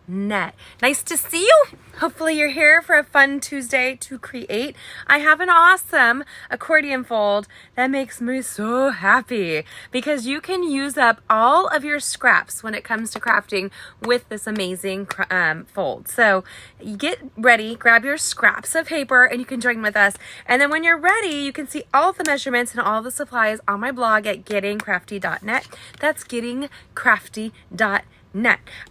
Nice to see you. Hopefully you're here for a fun Tuesday to create. I have an awesome accordion fold that makes me so happy because you can use up all of your scraps when it comes to crafting with this amazing fold. So you get ready, grab your scraps of paper and you can join with us. And then when you're ready, you can see all of the measurements and all of the supplies on my blog at gettingcrafty.net. That's gettingcrafty.net.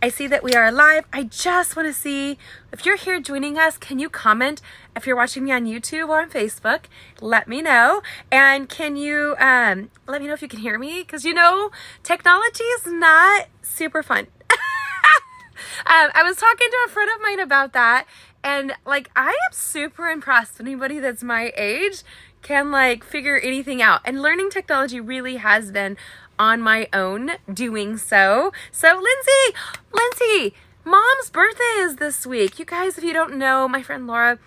I see that we are live. I just want to see if you're here joining us. Can you comment if you're watching me on YouTube or on Facebook? Let me know. And can you let me know if you can hear me? Because technology is not super fun. I was talking to a friend of mine about that, and I am super impressed with anybody that's my age can figure anything out. And learning technology really has been on my own doing so. So Lindsay, Mom's birthday is this week. You guys, if you don't know, my friend Laura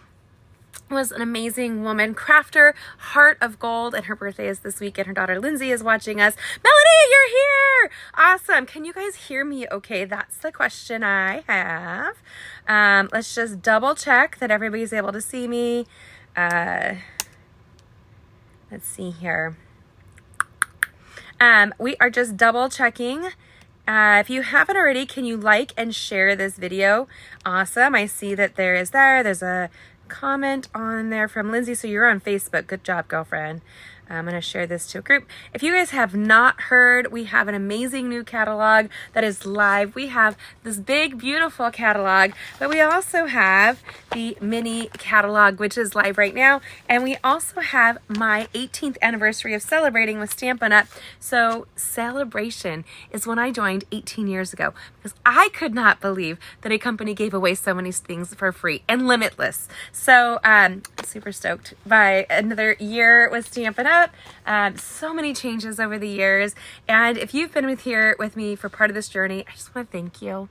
was an amazing woman, crafter, heart of gold, and her birthday is this week, and her daughter Lindsay is watching us. Melody, you're here! Awesome. Can you guys hear me okay? That's the question I have. Let's just double check that everybody's able to see me. Let's see here. We are just double checking. If you haven't already, can you like and share this video? Awesome. I see that there's a comment on there from Lindsay. So you're on Facebook. Good job, girlfriend. I'm going to share this to a group. If you guys have not heard, we have an amazing new catalog that is live. We have this big, beautiful catalog, but we also have the mini catalog, which is live right now. And we also have my 18th anniversary of celebrating with Stampin Up. So celebration is when I joined 18 years ago, because I could not believe that a company gave away so many things for free and limitless. So super stoked by another year with Stampin Up. So many changes over the years, and if you've been with me for part of this journey, I just want to thank you.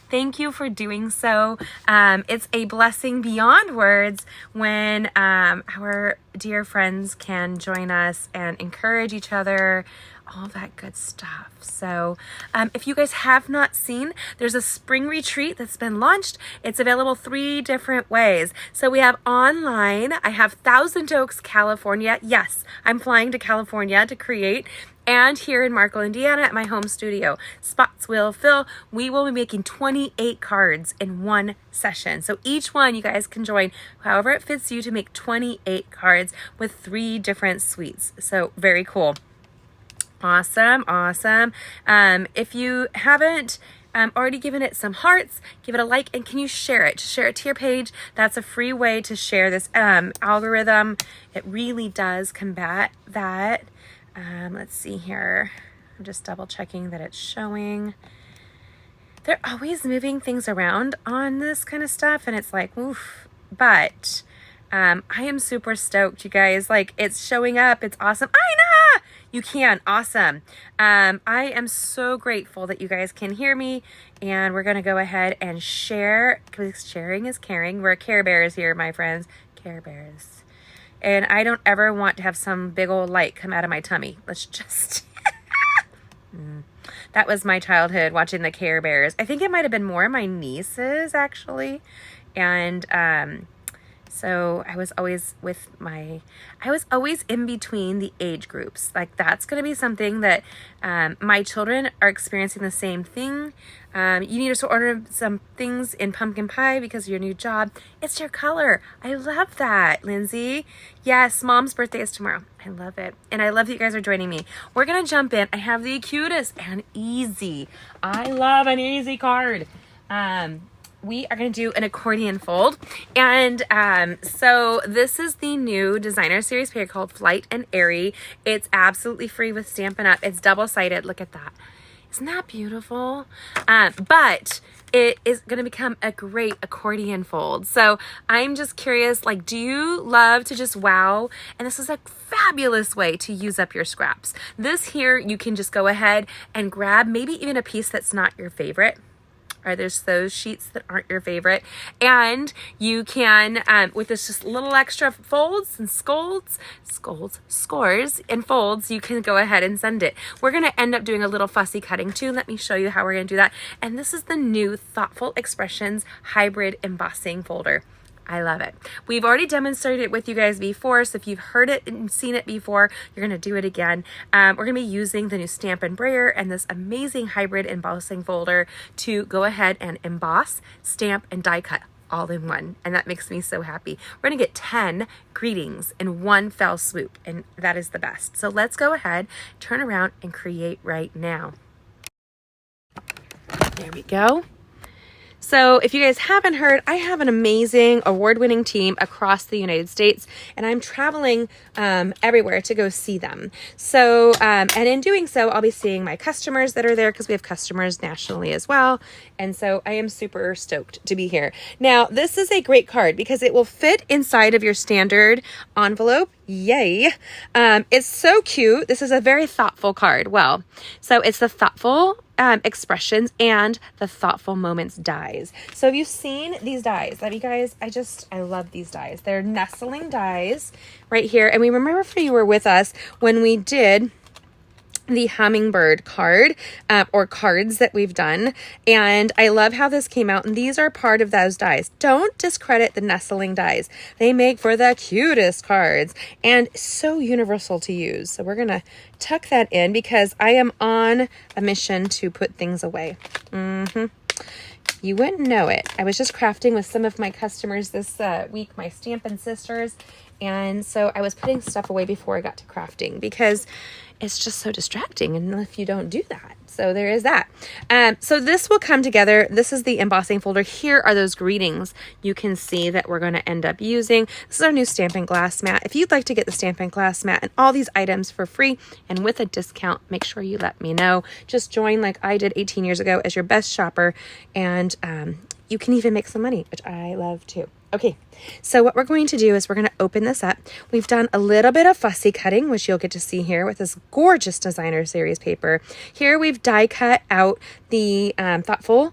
Thank you for doing so. It's a blessing beyond words when our dear friends can join us and encourage each other, all that good stuff. So if you guys have not seen, there's a spring retreat that's been launched. It's available 3 different ways. So we have online. I have Thousand Oaks, California. Yes, I'm flying to California to create. And here in Markle, Indiana at my home studio. Spots will fill. We will be making 28 cards in one session. So each one you guys can join however it fits you to make 28 cards with 3 different suites. So very cool. Awesome. If you haven't already given it some hearts, give it a like, and can you share it? Just share it to your page. That's a free way to share this algorithm. It really does combat that. Let's see here. I'm just double checking that it's showing. They're always moving things around on this kind of stuff, and it's oof. But I am super stoked, you guys. It's showing up. It's awesome. I know. You can. Awesome. I am so grateful that you guys can hear me, and we're going to go ahead and share, because sharing is caring. We're Care Bears here, my friends. Care Bears. And I don't ever want to have some big old light come out of my tummy. Let's just... That was my childhood, watching the Care Bears. I think it might have been more my nieces, actually. And so I was always in between the age groups. That's going to be something that my children are experiencing the same thing. You need to order some things in pumpkin pie because of your new job. It's your color. I love that, Lindsay. Yes, Mom's birthday is tomorrow. I love it. And I love that you guys are joining me. We're going to jump in. I have the cutest and easy. I love an easy card. We are going to do an accordion fold. And so this is the new designer series pair called Flight and Airy. It's absolutely free with Stampin' Up. It's double-sided. Look at that. Isn't that beautiful? But it is going to become a great accordion fold. So I'm just curious, do you love to just wow? And this is a fabulous way to use up your scraps. This here, you can just go ahead and grab maybe even a piece that's not your favorite. Or there's those sheets that aren't your favorite. And you can, with this just little extra folds and scores and folds, you can go ahead and send it. We're going to end up doing a little fussy cutting too. Let me show you how we're going to do that. And this is the new Thoughtful Expressions Hybrid Embossing Folder. I love it. We've already demonstrated it with you guys before, so if you've heard it and seen it before, you're going to do it again. We're going to be using the new Stampin' Brayer and this amazing hybrid embossing folder to go ahead and emboss, stamp, and die cut all in one, and that makes me so happy. We're going to get 10 greetings in one fell swoop, and that is the best. So let's go ahead, turn around, and create right now. There we go. So if you guys haven't heard, I have an amazing award-winning team across the United States, and I'm traveling everywhere to go see them. So, and in doing so, I'll be seeing my customers that are there because we have customers nationally as well. And so I am super stoked to be here. Now, this is a great card because it will fit inside of your standard envelope. Yay. It's so cute. This is a very thoughtful card. Well, so it's the thoughtful expressions and the thoughtful moments dies. So have you seen these dies? Love you guys. I love these dies. They're nestling dies right here. And we remember if you were with us when we did the hummingbird card or cards that we've done. And I love how this came out. And these are part of those dies. Don't discredit the nestling dies. They make for the cutest cards and so universal to use. So we're going to tuck that in because I am on a mission to put things away. You wouldn't know it. I was just crafting with some of my customers this week, my Stampin' Sisters. And so I was putting stuff away before I got to crafting because it's just so distracting and if you don't do that. So there is that. So this will come together. This is the embossing folder. Here are those greetings you can see that we're going to end up using. This is our new Stampin' Glass mat. If you'd like to get the Stampin' Glass mat and all these items for free and with a discount, make sure you let me know. Just join like I did 18 years ago as your best shopper, and you can even make some money, which I love too. Okay, so what we're going to do is we're going to open this up. We've done a little bit of fussy cutting, which you'll get to see here with this gorgeous designer series paper. Here we've die cut out the thoughtful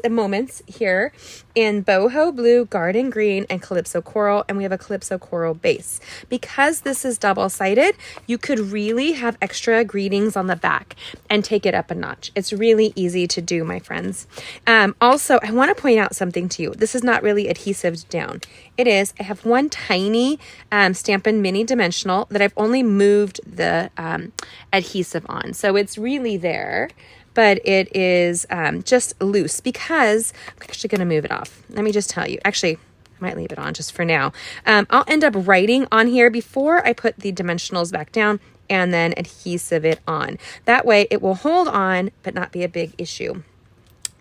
moments here in boho blue, garden green, and calypso coral, and we have a calypso coral base. Because this is double-sided, you could really have extra greetings on the back and take it up a notch. It's really easy to do, my friends. Also, I want to point out something to you. This is not really adhesive down. It is. I have one tiny Stampin' Mini Dimensional that I've only moved the adhesive on, so it's really there. But it is just loose because I'm actually going to move it off. Let me just tell you. Actually, I might leave it on just for now. I'll end up writing on here before I put the dimensionals back down and then adhesive it on. That way it will hold on but not be a big issue.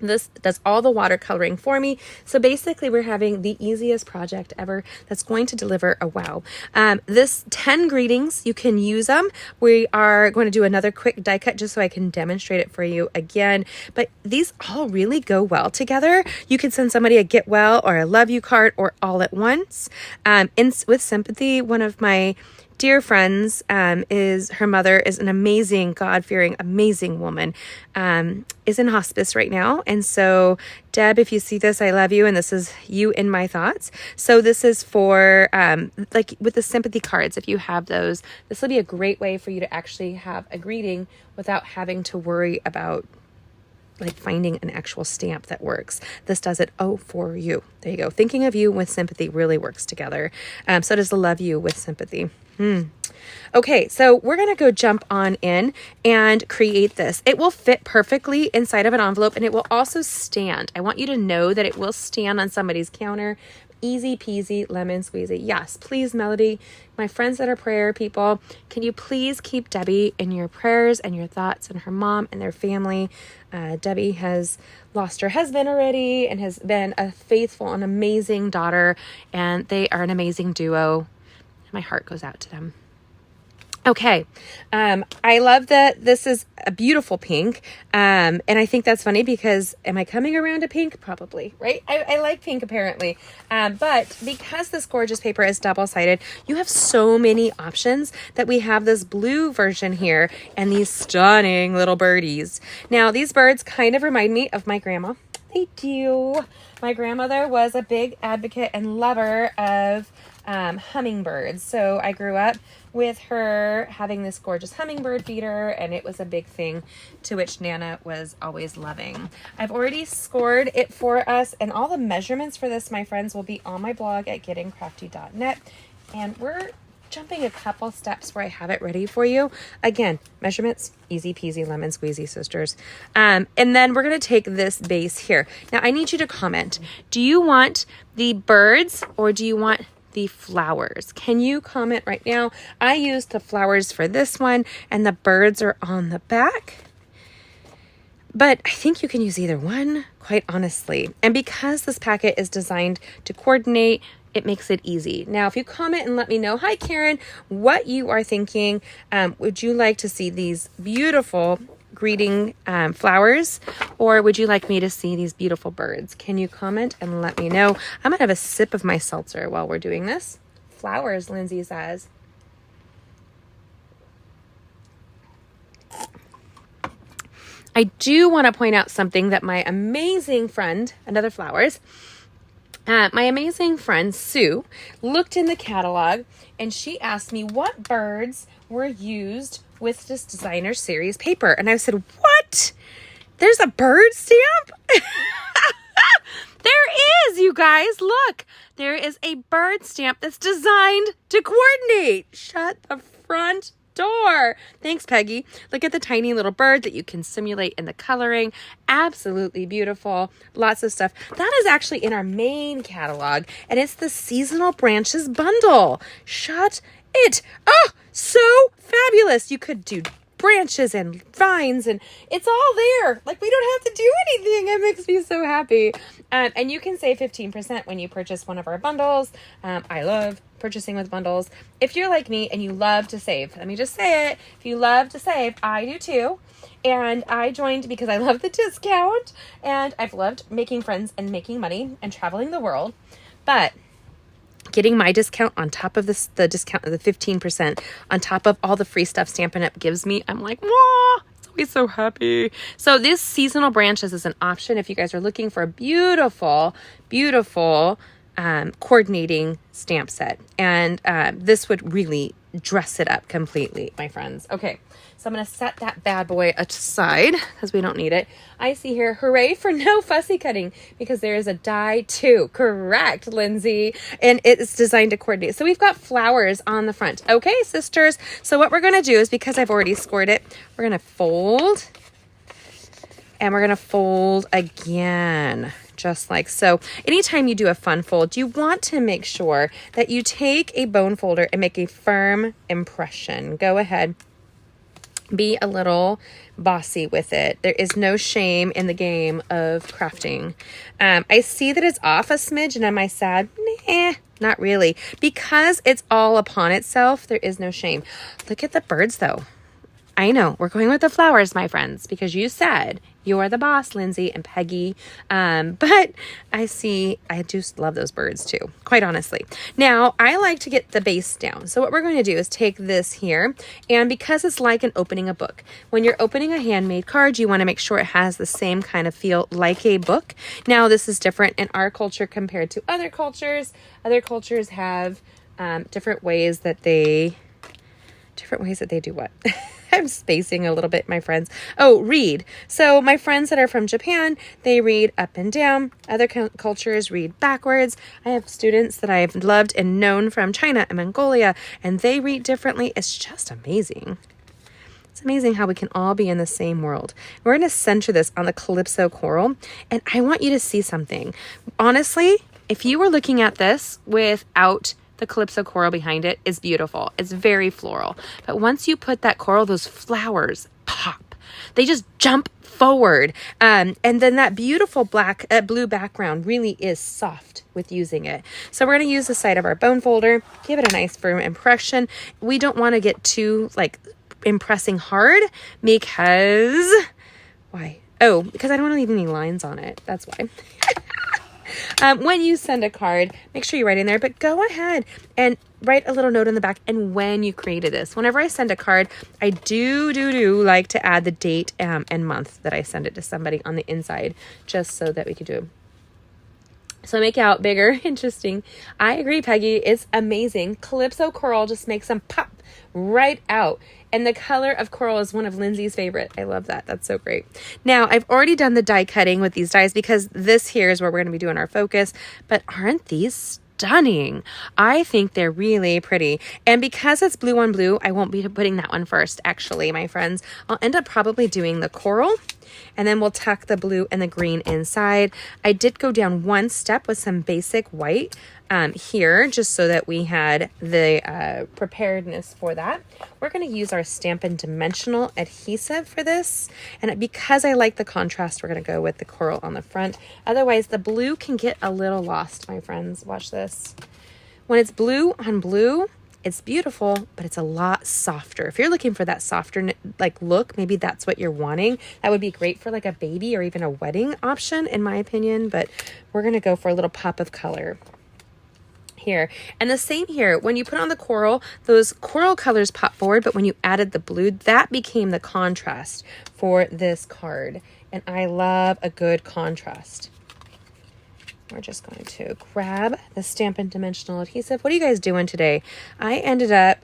This does all the watercoloring for me. So basically we're having the easiest project ever that's going to deliver a wow. This 10 greetings, you can use them. We are going to do another quick die cut just so I can demonstrate it for you again. But these all really go well together. You can send somebody a get well or a love you card or all at once. With sympathy, one of my dear friends, her mother is an amazing, God-fearing, amazing woman, is in hospice right now. And so, Deb, if you see this, I love you. And this is you in my thoughts. So this is for, like with the sympathy cards, if you have those, this will be a great way for you to actually have a greeting without having to worry about like finding an actual stamp that works. This does it for you. There you go. Thinking of you with sympathy really works together. So does the love you with sympathy. Okay, so we're going to go jump on in and create this. It will fit perfectly inside of an envelope and it will also stand. I want you to know that it will stand on somebody's counter. Easy peasy, lemon squeezy. Yes, please, Melody. My friends that are prayer people, can you please keep Debbie in your prayers and your thoughts and her mom and their family? Debbie has lost her husband already and has been a faithful and amazing daughter, and they are an amazing duo. My heart goes out to them. Okay. I love that this is a beautiful pink. And I think that's funny because am I coming around to pink? Probably, right? I like pink apparently. But because this gorgeous paper is double-sided, you have so many options that we have this blue version here and these stunning little birdies. Now, these birds kind of remind me of my grandma. They do. My grandmother was a big advocate and lover of hummingbirds. So I grew up with her having this gorgeous hummingbird feeder, and it was a big thing to which Nana was always loving. I've already scored it for us, and all the measurements for this, my friends, will be on my blog at gettingcrafty.net. And we're jumping a couple steps where I have it ready for you. Again, measurements, easy peasy lemon squeezy, sisters. And then we're going to take this base here. Now I need you to comment. Do you want the birds or do you want the flowers? Can you comment right now? I used the flowers for this one and the birds are on the back. But I think you can use either one, quite honestly. And because this packet is designed to coordinate, it makes it easy. Now, if you comment and let me know, hi Karen, what you are thinking. Would you like to see these beautiful greeting flowers, or would you like me to see these beautiful birds? Can you comment and let me know? I'm gonna have a sip of my seltzer while we're doing this. Flowers, Lindsay says. I do want to point out something that my amazing friend, another flowers, my amazing friend Sue looked in the catalog and she asked me what birds were used with this designer series paper. And I said, what? There's a bird stamp? There is, you guys. Look, there is a bird stamp that's designed to coordinate. Shut the front door. Thanks, Peggy. Look at the tiny little bird that you can simulate in the coloring. Absolutely beautiful. Lots of stuff. That is actually in our main catalog, and it's the Seasonal Branches bundle. Shut it. Oh, so fabulous. You could do branches and vines and it's all there. Like, we don't have to do anything. It makes me so happy. And you can save 15% when you purchase one of our bundles. I love purchasing with bundles. If you're like me and you love to save, let me just say it. If you love to save, I do too. And I joined because I love the discount and I've loved making friends and making money and traveling the world. But getting my discount on top of this, the discount of the 15% on top of all the free stuff Stampin' Up gives me, I'm like, whoa, it's always so happy. So this Seasonal Branches is an option if you guys are looking for a beautiful, beautiful coordinating stamp set. And this would really dress it up completely, my friends. Okay, so I'm going to set that bad boy aside because we don't need it. I see here, hooray for no fussy cutting, because there is a die too. Correct, Lindsay. And it's designed to coordinate. So we've got flowers on the front. Okay, sisters. So what we're going to do is, because I've already scored it, we're going to fold and we're going to fold again. Just like so. Anytime you do a fun fold, you want to make sure that you take a bone folder and make a firm impression. Go ahead. Be a little bossy with it. There is no shame in the game of crafting. I see that it's off a smidge, and am I sad? Nah, not really. Because it's all upon itself, there is no shame. Look at the birds though. I know, we're going with the flowers, my friends, because you said you are the boss, Lindsay and Peggy. But I just love those birds too, quite honestly. Now, I like to get the base down. So what we're going to do is take this here, and because it's like an opening a book, when you're opening a handmade card, you want to make sure it has the same kind of feel like a book. Now, this is different in our culture compared to other cultures. Other cultures have different ways that they do what? I'm spacing a little bit, my friends. Oh, read. So my friends that are from Japan, they read up and down. Other cultures read backwards. I have students that I've loved and known from China and Mongolia, and they read differently. It's just amazing. It's amazing how we can all be in the same world. We're going to center this on the Calypso coral, and I want you to see something. Honestly, if you were looking at this without the Calypso coral behind it, is beautiful. It's very floral. But once you put that coral, those flowers pop. They just jump forward. And then that beautiful blue background really is soft with using it. So we're going to use the side of our bone folder, give it a nice firm impression. We don't want to get too impressing hard because, why? Oh, because I don't want to leave any lines on it. That's why. When you send a card, make sure you write in there, but go ahead and write a little note in the back and when you created this. Whenever I send a card, I do like to add the date and month that I send it to somebody on the inside, just so that we could do. So make it out bigger, interesting. I agree, Peggy. It's amazing. Calypso coral just makes them pop right out. And the color of coral is one of Lindsay's favorite. I love that. That's so great. Now, I've already done the die cutting with these dies because this here is where we're going to be doing our focus. But aren't these stunning? I think they're really pretty. And because it's blue on blue, I won't be putting that one first, actually, my friends. I'll end up probably doing the coral. And then we'll tuck the blue and the green inside. I did go down one step with some basic white here, just so that we had the preparedness for that. We're going to use our Stampin' Dimensional adhesive for this. And because I like the contrast, we're going to go with the coral on the front. Otherwise, the blue can get a little lost, my friends. Watch this. When it's blue on blue, it's beautiful, but it's a lot softer. If you're looking for that softer like look, maybe that's what you're wanting. That would be great for like a baby or even a wedding option, in my opinion. But we're going to go for a little pop of color here. And the same here. When you put on the coral, those coral colors pop forward, but when you added the blue, that became the contrast for this card. And I love a good contrast. We're just going to grab the Stampin' Dimensional adhesive. What are you guys doing today? I ended up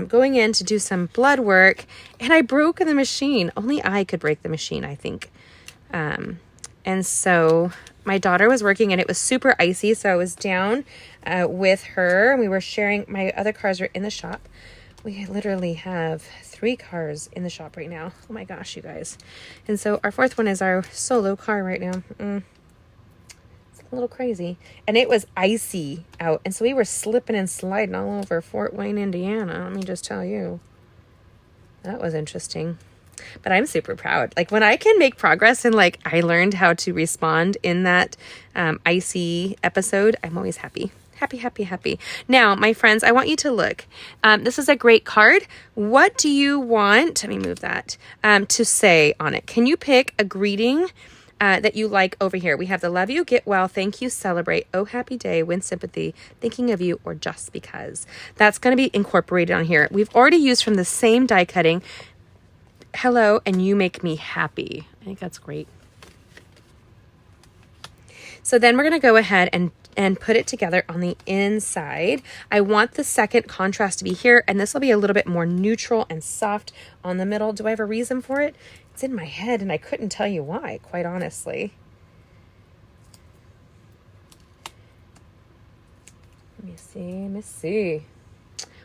going in to do some blood work, and I broke the machine. Only I could break the machine, I think. And so my daughter was working, and it was super icy, so I was down with her. We were sharing. My other cars are in the shop. We literally have 3 cars in the shop right now. Oh my gosh, you guys. And so our 4th one is our solo car right now. A little crazy. And it was icy out, and so we were slipping and sliding all over Fort Wayne, Indiana. Let me just tell you, that was interesting. But I'm super proud. Like when I can make progress and like I learned how to respond in that icy episode, I'm always happy. Happy. Now, my friends, I want you to look. This is a great card. What do you want, let me move that, to say on it? Can you pick a greeting that you like over here? We have the love you, get well, thank you, celebrate, oh happy day, win sympathy, thinking of you, or just because. That's going to be incorporated on here. We've already used from the same die cutting, hello, and you make me happy. I think that's great. So then we're going to go ahead and put it together on the inside. I want the second contrast to be here, and this will be a little bit more neutral and soft on the middle. Do I have a reason for it? It's in my head, and I couldn't tell you why, quite honestly. Let me see.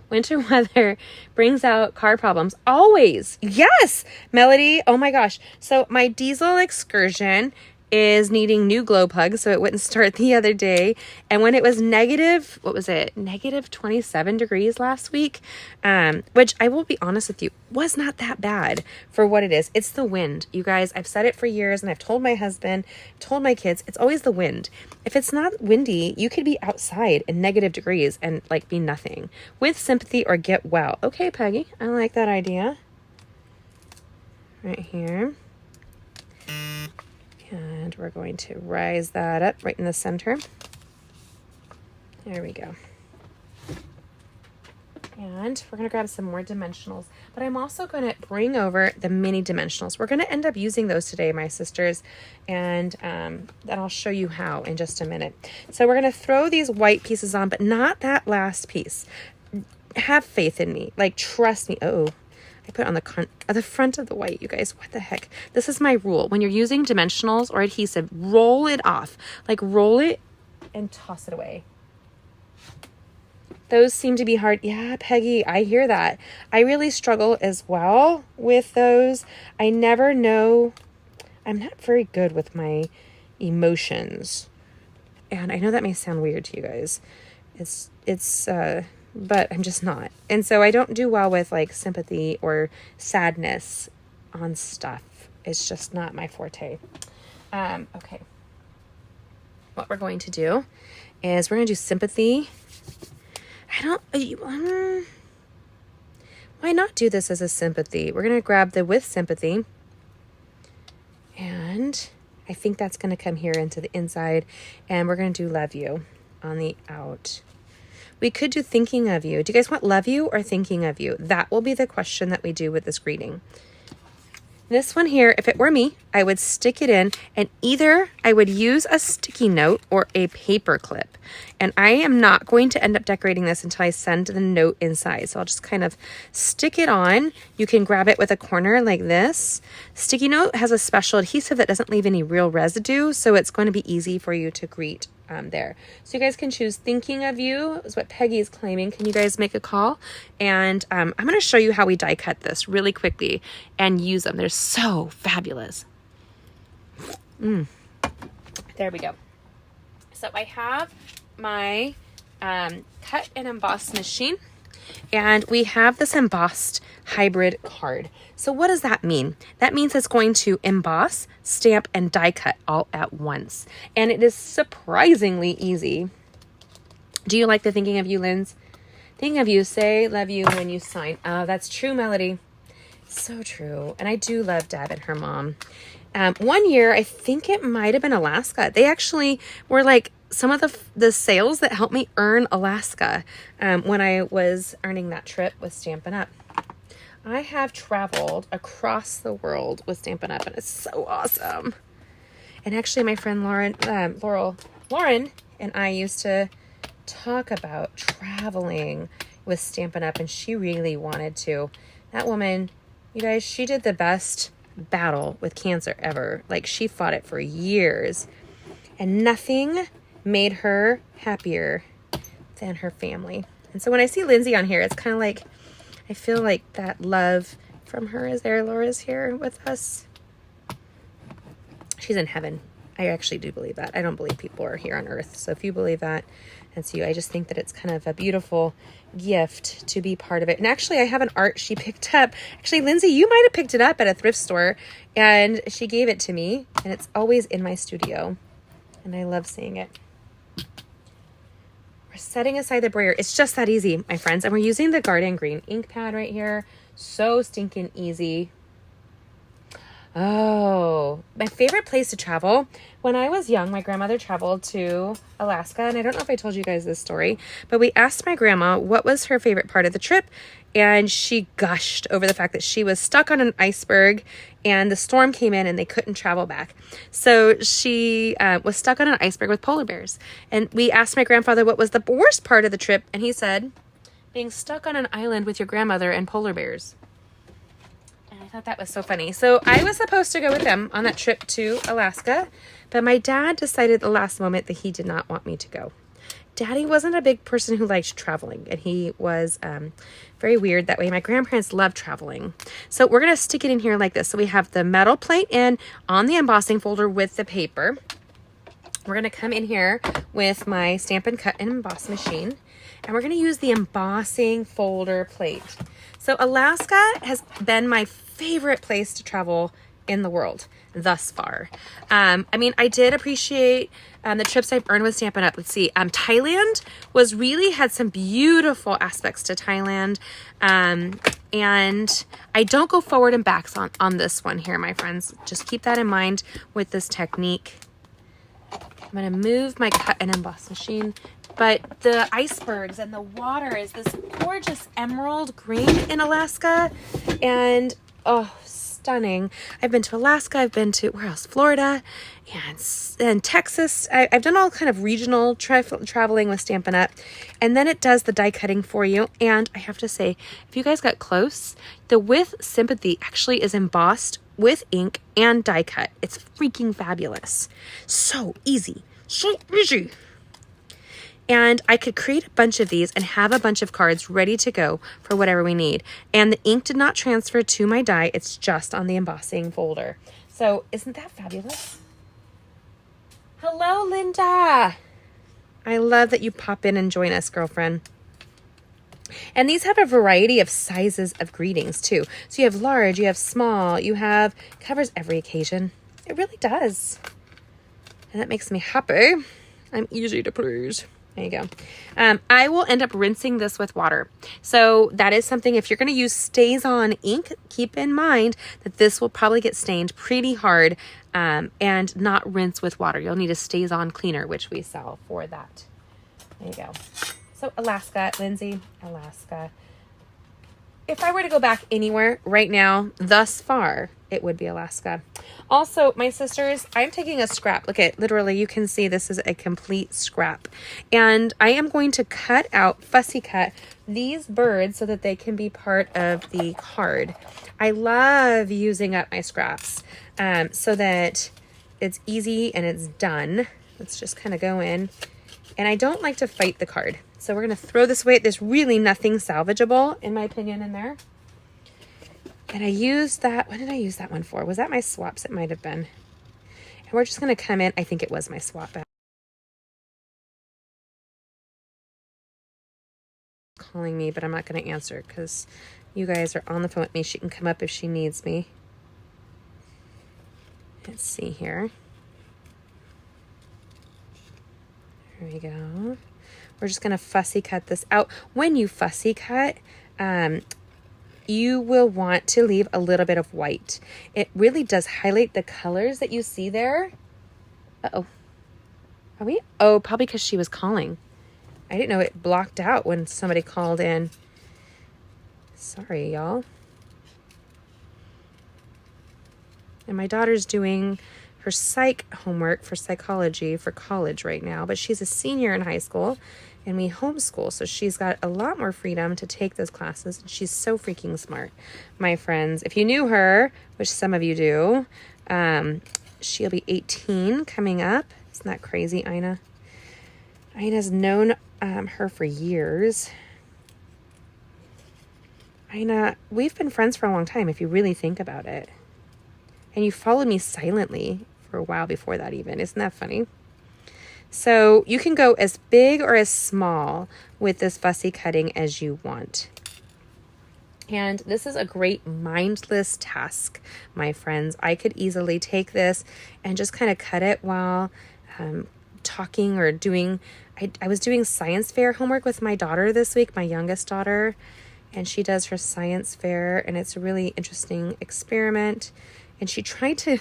Winter weather brings out car problems. Always. Yes, Melody. Oh my gosh. So my diesel excursion is needing new glow plugs, so it wouldn't start the other day. And when it was negative, what was it? Negative 27 degrees last week, which I will be honest with you, was not that bad for what it is. It's the wind, you guys. I've said it for years, and I've told my husband, told my kids, it's always the wind. If it's not windy, you could be outside in negative degrees and like be nothing. With sympathy or get well. Okay, Peggy, I like that idea. Right here. And we're going to rise that up right in the center. There we go. And we're going to grab some more dimensionals. But I'm also going to bring over the mini dimensionals. We're going to end up using those today, my sisters. And then I'll show you how in just a minute. So we're going to throw these white pieces on, but not that last piece. Have faith in me. Like, trust me. Oh, I put it on the front of the white, you guys. What the heck? This is my rule. When you're using dimensionals or adhesive, roll it off. Like, roll it and toss it away. Those seem to be hard. Yeah, Peggy, I hear that. I really struggle as well with those. I never know. I'm not very good with my emotions. And I know that may sound weird to you guys. But I'm just not. And so I don't do well with like sympathy or sadness on stuff. It's just not my forte. Okay. What we're going to do is we're going to do sympathy. Why not do this as a sympathy? We're going to grab the with sympathy and I think that's going to come here into the inside, and we're going to do love you on the out. We could do thinking of you. Do you guys want love you or thinking of you? That will be the question that we do with this greeting. This one here, if it were me, I would stick it in, and either I would use a sticky note or a paper clip. And I am not going to end up decorating this until I send the note inside. So I'll just kind of stick it on. You can grab it with a corner like this. Sticky note has a special adhesive that doesn't leave any real residue, so it's going to be easy for you to greet there. So you guys can choose thinking of you is what Peggy is claiming. Can you guys make a call? And I'm going to show you how we die cut this really quickly and use them. They're so fabulous. There we go. So I have my cut and emboss machine, and we have this embossed hybrid card. So what does that mean? That means it's going to emboss, stamp, and die cut all at once. And it is surprisingly easy. Do you like the thinking of you, Linz? Thinking of you, say love you when you sign. Oh, that's true, Melody. So true. And I do love Deb and her mom. One year, I think it might have been Alaska. They actually were like some of the sales that helped me earn Alaska when I was earning that trip with Stampin' Up. I have traveled across the world with Stampin' Up, and it's so awesome. And actually, my friend Lauren and I used to talk about traveling with Stampin' Up, and she really wanted to. That woman, you guys, she did the best battle with cancer ever. Like, she fought it for years, and nothing made her happier than her family. And so when I see Lindsay on here, it's kind of like, I feel like that love from her is there. Laura's here with us. She's in heaven. I actually do believe that. I don't believe people are here on earth. So if you believe that, that's you. I just think that it's kind of a beautiful gift to be part of it. And actually, I have an art she picked up. Actually, Lindsay, you might have picked it up at a thrift store, and she gave it to me, and it's always in my studio, and I love seeing it. We're setting aside the brayer. It's just that easy, my friends. And we're using the Garden Green ink pad right here. So stinking easy. Oh, my favorite place to travel. When I was young, my grandmother traveled to Alaska. And I don't know if I told you guys this story, but we asked my grandma what was her favorite part of the trip. And she gushed over the fact that she was stuck on an iceberg and the storm came in and they couldn't travel back. So she was stuck on an iceberg with polar bears. And we asked my grandfather what was the worst part of the trip. And he said, being stuck on an island with your grandmother and polar bears. And I thought that was so funny. So I was supposed to go with them on that trip to Alaska, but my dad decided at the last moment that he did not want me to go. Daddy wasn't a big person who liked traveling, and he was very weird that way. My grandparents loved traveling. So we're going to stick it in here like this. So we have the metal plate in on the embossing folder with the paper. We're going to come in here with my Stampin' Cut and Emboss machine, and we're going to use the embossing folder plate. So Alaska has been my favorite place to travel in the world thus far. I mean, I did appreciate the trips I've earned with Stampin' Up. Let's see. Thailand had some beautiful aspects to Thailand. And I don't go forward and backs on this one here, my friends. Just keep that in mind with this technique. I'm going to move my cut and emboss machine. But the icebergs and the water is this gorgeous emerald green in Alaska. And, oh, stunning. I've been to Alaska. I've been to, where else? Florida and Texas. I've done all kind of regional traveling with Stampin' Up. And then it does the die cutting for you. And I have to say, if you guys got close, the With Sympathy actually is embossed with ink and die cut. It's freaking fabulous. So easy. So easy. And I could create a bunch of these and have a bunch of cards ready to go for whatever we need. And the ink did not transfer to my die. It's just on the embossing folder. So isn't that fabulous? Hello, Linda. I love that you pop in and join us, girlfriend. And these have a variety of sizes of greetings too. So you have large, you have small, covers every occasion. It really does. And that makes me happy. I'm easy to please. There you go. I will end up rinsing this with water. So that is something, if you're going to use Stays-On ink, keep in mind that this will probably get stained pretty hard and not rinse with water. You'll need a Stays-On cleaner, which we sell for that. There you go. So Alaska, Lindsay, Alaska. If I were to go back anywhere right now, thus far, it would be Alaska. Also, my sisters, I'm taking a scrap. Look at, literally, you can see this is a complete scrap. And I am going to cut out, fussy cut, these birds so that they can be part of the card. I love using up my scraps so that it's easy and it's done. Let's just kind of go in. And I don't like to fight the card. So we're going to throw this away. There's really nothing salvageable, in my opinion, in there. And I used that. What did I use that one for? Was that my swaps? It might have been. And we're just going to come in. I think it was my swap bag. Calling me, but I'm not going to answer because you guys are on the phone with me. She can come up if she needs me. Let's see here. There we go. We're just going to fussy cut this out. When you fussy cut, you will want to leave a little bit of white. It really does highlight the colors that you see there. Uh-oh. Are we? Oh, probably because she was calling. I didn't know it blocked out when somebody called in. Sorry, y'all. And my daughter's doing her psych homework for psychology for college right now, but she's a senior in high school and we homeschool, so she's got a lot more freedom to take those classes, and she's so freaking smart. My friends, if you knew her, which some of you do, she'll be 18 coming up. Isn't that crazy, Ina? Ina's known her for years. Ina, we've been friends for a long time if you really think about it. And you followed me silently for a while before that even. Isn't that funny? So you can go as big or as small with this fussy cutting as you want. And this is a great mindless task, my friends. I could easily take this and just kind of cut it while talking or doing. I was doing science fair homework with my daughter this week, my youngest daughter, and she does her science fair, and it's a really interesting experiment. And she tried to,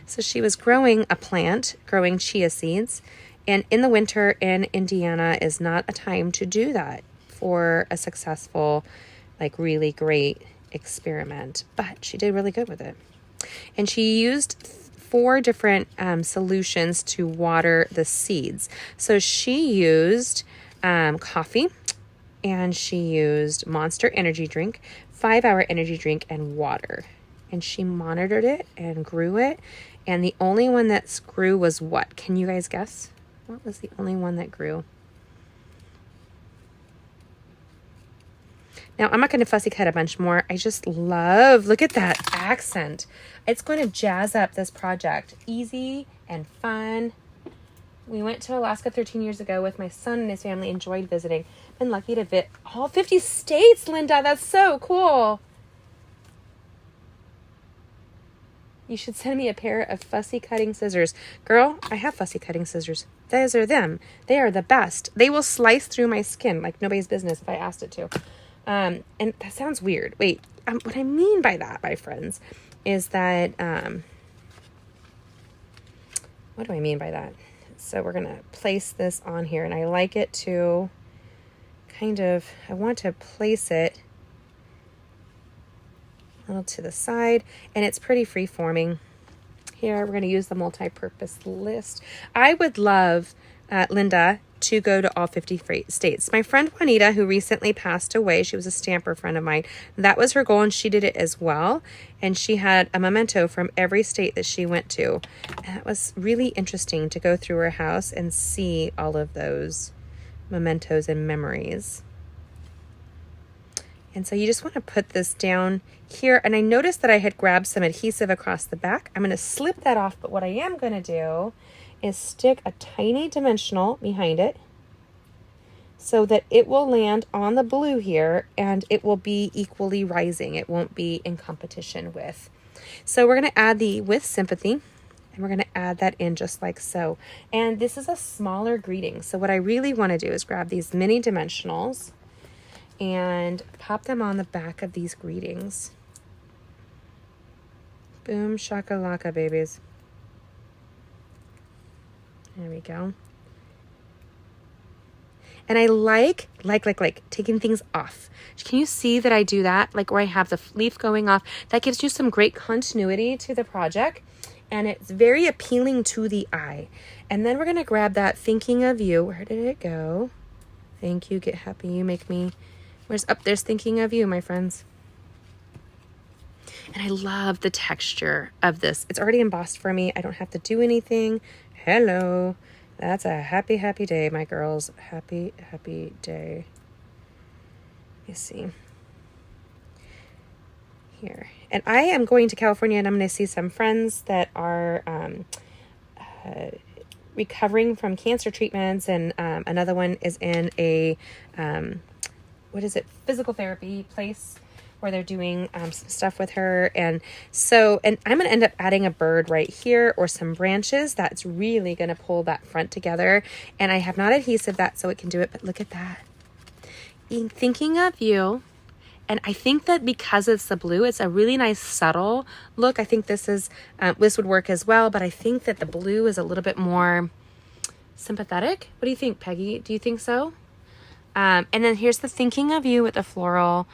so she was growing a plant, growing chia seeds. And in the winter in Indiana is not a time to do that for a successful, like really great experiment. But she did really good with it. And she used 4 different solutions to water the seeds. So she used coffee, and she used Monster energy drink, 5-hour energy drink, and water. And she monitored it and grew it. And the only one that grew was what? Can you guys guess? What was the only one that grew? Now, I'm not going to fussy cut a bunch more. I just love, look at that accent. It's going to jazz up this project. Easy and fun. We went to Alaska 13 years ago with my son and his family, enjoyed visiting. Been lucky to visit all 50 states, Linda. That's so cool. You should send me a pair of fussy cutting scissors. Girl, I have fussy cutting scissors. Those are them. They are the best. They will slice through my skin like nobody's business if I asked it to. And that sounds weird. Wait, what I mean by that, my friends, is that, what do I mean by that? So we're going to place this on here, and I like it to kind of, I want to place it a little to the side, and it's pretty free forming. Here we're going to use the multi-purpose list. I would love, Linda, to go to all 50 states. My friend Juanita, who recently passed away, she was a stamper friend of mine. That was her goal, and she did it as well. And she had a memento from every state that she went to. And it was really interesting to go through her house and see all of those mementos and memories. And so you just want to put this down here. And I noticed that I had grabbed some adhesive across the back. I'm going to slip that off, but what I am going to do is stick a tiny dimensional behind it so that it will land on the blue here and it will be equally rising. It won't be in competition with. So we're going to add the With Sympathy. And we're going to add that in just like so. And this is a smaller greeting. So what I really want to do is grab these mini dimensionals and pop them on the back of these greetings. Boom, shakalaka, babies. There we go. And I like taking things off. Can you see that I do that? Like where I have the leaf going off. That gives you some great continuity to the project. And it's very appealing to the eye. And then we're going to grab that thinking of you. Where did it go? Thank you. Get happy. You make me. Where's up? There's thinking of you, my friends. And I love the texture of this. It's already embossed for me. I don't have to do anything. Hello. That's a happy, happy day, my girls. Happy, happy day. Let me see. Here. And I am going to California, and I'm going to see some friends that are recovering from cancer treatments. And another one is in a, physical therapy place where they're doing some stuff with her. And I'm going to end up adding a bird right here or some branches. That's really going to pull that front together. And I have not adhesive that so it can do it, but look at that. Thinking of you. And I think that because it's the blue, it's a really nice subtle look. I think this would work as well, but I think that the blue is a little bit more sympathetic. What do you think, Peggy? Do you think so? And then here's the thinking of you with the floral.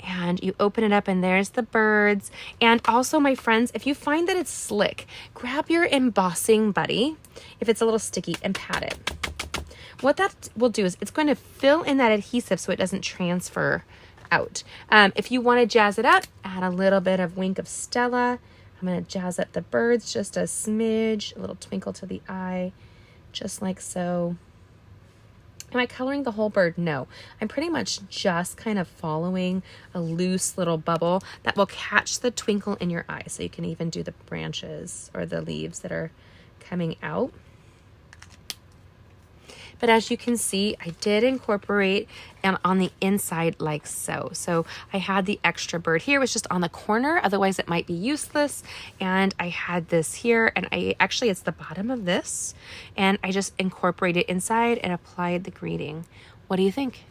And you open it up and there's the birds. And also, my friends, if you find that it's slick, grab your embossing buddy, if it's a little sticky, and pat it. What that will do is it's going to fill in that adhesive so it doesn't transfer out. If you want to jazz it up, add a little bit of wink of Stella. I'm going to jazz up the birds just a smidge, a little twinkle to the eye, just like so. Am I coloring the whole bird? No. I'm pretty much just kind of following a loose little bubble that will catch the twinkle in your eye. So you can even do the branches or the leaves that are coming out. But as you can see, I did incorporate on the inside like so. So I had the extra bird here. It was just on the corner. Otherwise, it might be useless. And I had this here. And it's the bottom of this. And I just incorporated inside and applied the greeting. What do you think?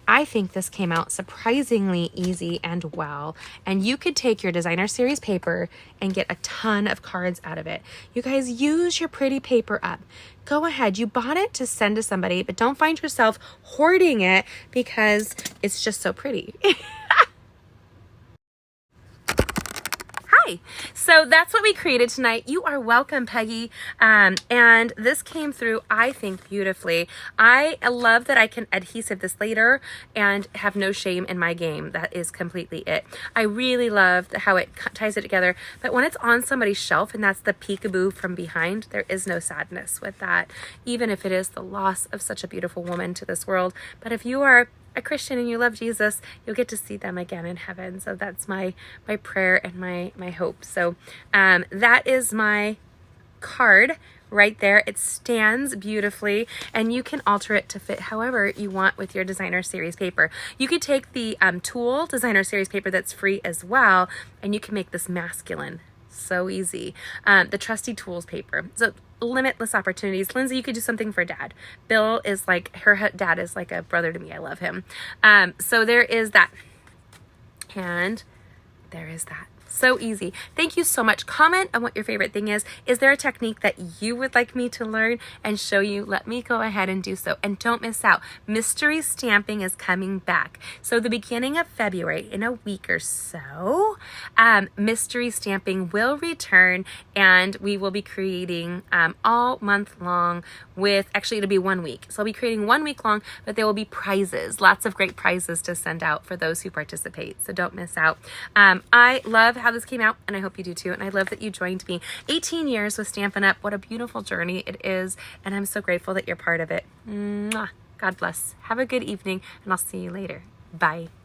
I think this came out surprisingly easy and well. And you could take your designer series paper and get a ton of cards out of it. You guys use your pretty paper up. Go ahead. You bought it to send to somebody, but don't find yourself hoarding it because it's just so pretty. Hi. So that's what we created tonight. You are welcome, Peggy. And this came through, I think, beautifully. I love that I can adhesive this later and have no shame in my game. That is completely it. I really love how it ties it together. But when it's on somebody's shelf and that's the peekaboo from behind, there is no sadness with that, even if it is the loss of such a beautiful woman to this world. But if you are a Christian and you love Jesus, you'll get to see them again in heaven. So that's my prayer and my hope. So that is my card right there. It stands beautifully and you can alter it to fit however you want with your designer series paper. You could take the Tool designer series paper that's free as well, and you can make this masculine. So easy. The trusty Tools paper. So limitless opportunities. Lindsay, you could do something for dad. Bill is like, her dad is like a brother to me. I love him. So there is that. And there is that. So easy. Thank you so much. Comment on what your favorite thing is. Is there a technique that you would like me to learn and show you? Let me go ahead and do so. And don't miss out. Mystery stamping is coming back. So the beginning of February, in a week or so, mystery stamping will return and we will be creating all month long with, actually it'll be 1 week. So I'll be creating 1 week long, but there will be prizes, lots of great prizes to send out for those who participate. So don't miss out. I love how this came out and I hope you do too. And I love that you joined me. 18 years with Stampin' Up. What a beautiful journey it is. And I'm so grateful that you're part of it. Mwah. God bless. Have a good evening and I'll see you later. Bye.